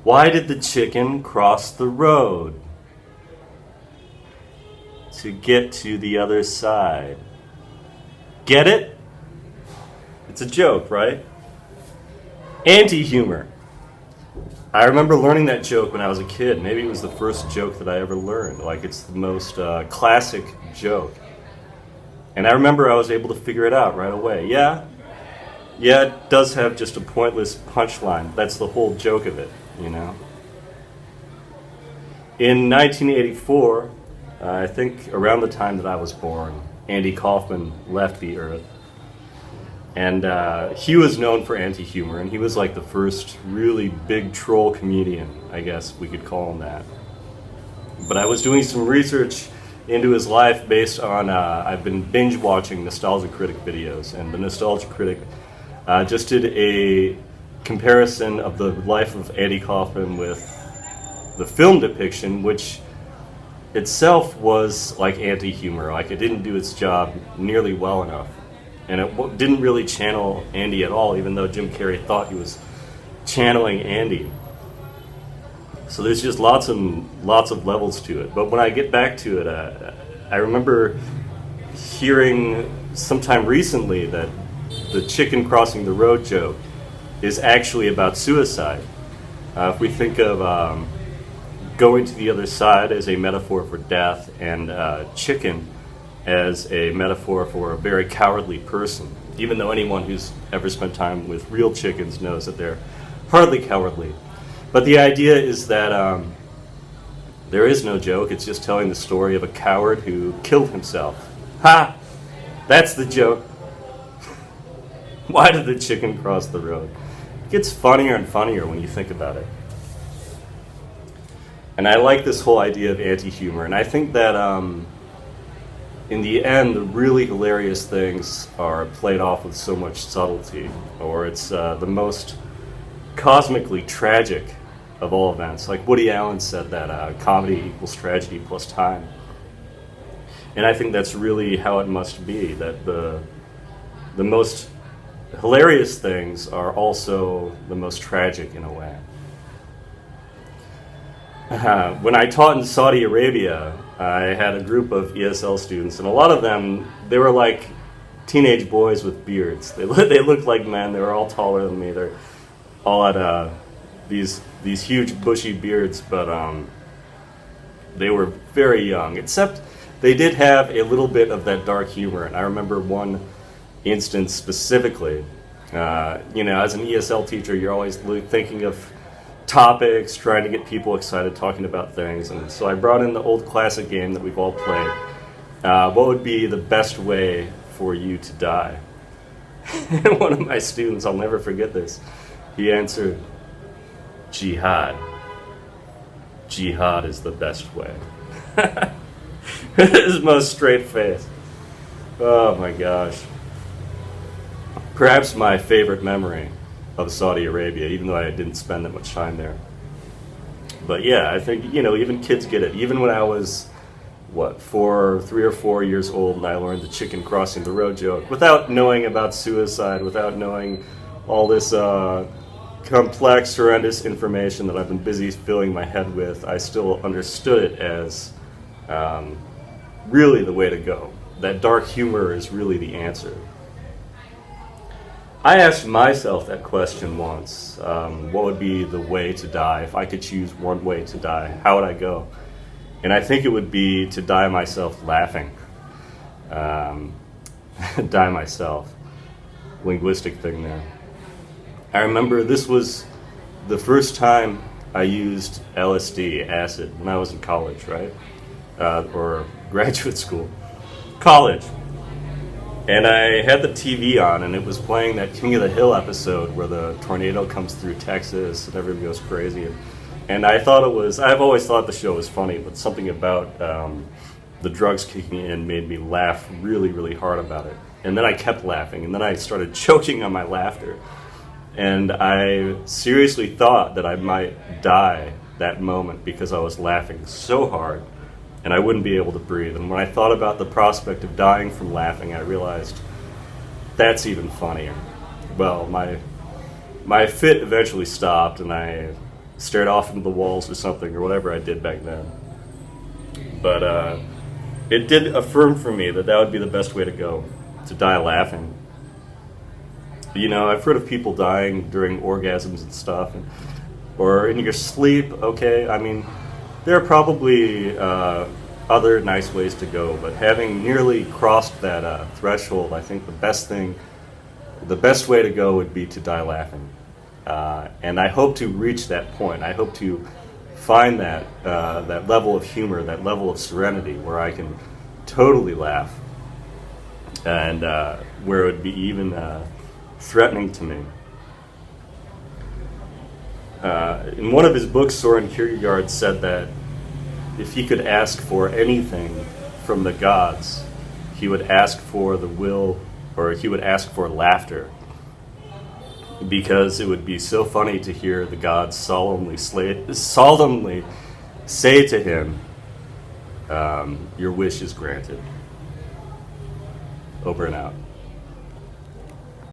Why did the chicken cross the road? To get to the other side. Get it? It's a joke, right? Anti-humor. I remember learning that joke when I was a kid. Maybe it was the first joke that I ever learned. Like, it's the most classic joke. And I remember I was able to figure it out right away. Yeah, it does have just a pointless punchline. That's the whole joke of it, you know? In 1984, I think around the time that I was born, Andy Kaufman left the Earth. And he was known for anti-humor, and he was like the first really big troll comedian, I guess we could call him that. But I was doing some research into his life based on, I've been binge watching Nostalgia Critic videos, and the Nostalgia Critic just did a comparison of the life of Andy Kaufman with the film depiction, which itself was like anti-humor. Like, it didn't do its job nearly well enough. And it didn't really channel Andy at all, even though Jim Carrey thought he was channeling Andy. So there's just lots of levels to it. But when I get back to it, I remember hearing sometime recently that the chicken crossing the road joke is actually about suicide. If we think of going to the other side as a metaphor for death, and chicken as a metaphor for a very cowardly person, even though anyone who's ever spent time with real chickens knows that they're hardly cowardly. But the idea is that there is no joke, it's just telling the story of a coward who killed himself. Ha! That's the joke. Why did the chicken cross the road? It gets funnier and funnier when you think about it. And I like this whole idea of anti-humor, and I think that in the end, the really hilarious things are played off with so much subtlety, or it's the most cosmically tragic of all events. Like Woody Allen said that comedy equals tragedy plus time. And I think that's really how it must be, that the most hilarious things are also the most tragic in a way. When I taught in Saudi Arabia, I had a group of ESL students, and a lot of them, they were like teenage boys with beards. They looked like men. They were all taller than me. They're all had these huge bushy beards, but they were very young. Except they did have a little bit of that dark humor, and I remember one instance specifically. As an ESL teacher, you're always thinking of topics, trying to get people excited, talking about things. And so I brought in the old classic game that we've all played. What would be the best way for you to die? And one of my students, I'll never forget this, he answered, jihad. Jihad is the best way. His most straight face. Oh my gosh. Perhaps my favorite memory of Saudi Arabia, even though I didn't spend that much time there. But yeah, I think, even kids get it. Even when I was, 3 or 4 years old, and I learned the chicken crossing the road joke, without knowing about suicide, without knowing all this complex, horrendous information that I've been busy filling my head with, I still understood it as really the way to go. That dark humor is really the answer. I asked myself that question once. What would be the way to die? If I could choose one way to die, how would I go? And I think it would be to die myself laughing. Die myself. Linguistic thing there. I remember this was the first time I used LSD, acid, when I was in college, right? Or graduate school. College. And I had the TV on, and it was playing that King of the Hill episode where the tornado comes through Texas and everybody goes crazy. And I thought I've always thought the show was funny, but something about the drugs kicking in made me laugh really, really hard about it. And then I kept laughing, and then I started choking on my laughter. And I seriously thought that I might die that moment because I was laughing so hard and I wouldn't be able to breathe. And when I thought about the prospect of dying from laughing, I realized that's even funnier. Well, my fit eventually stopped, and I stared off into the walls or something, or whatever I did back then. But it did affirm for me that that would be the best way to go, to die laughing. You know, I've heard of people dying during orgasms and stuff, or in your sleep. Okay, I mean, there are probably other nice ways to go, but having nearly crossed that threshold, I think the best way to go would be to die laughing. And I hope to reach that point. I hope to find that that level of humor, that level of serenity, where I can totally laugh, and where it would be even threatening to me. In one of his books, Soren Kierkegaard said that if he could ask for anything from the gods, he would ask for the will, or he would ask for laughter, because it would be so funny to hear the gods solemnly say to him, your wish is granted. Over and out.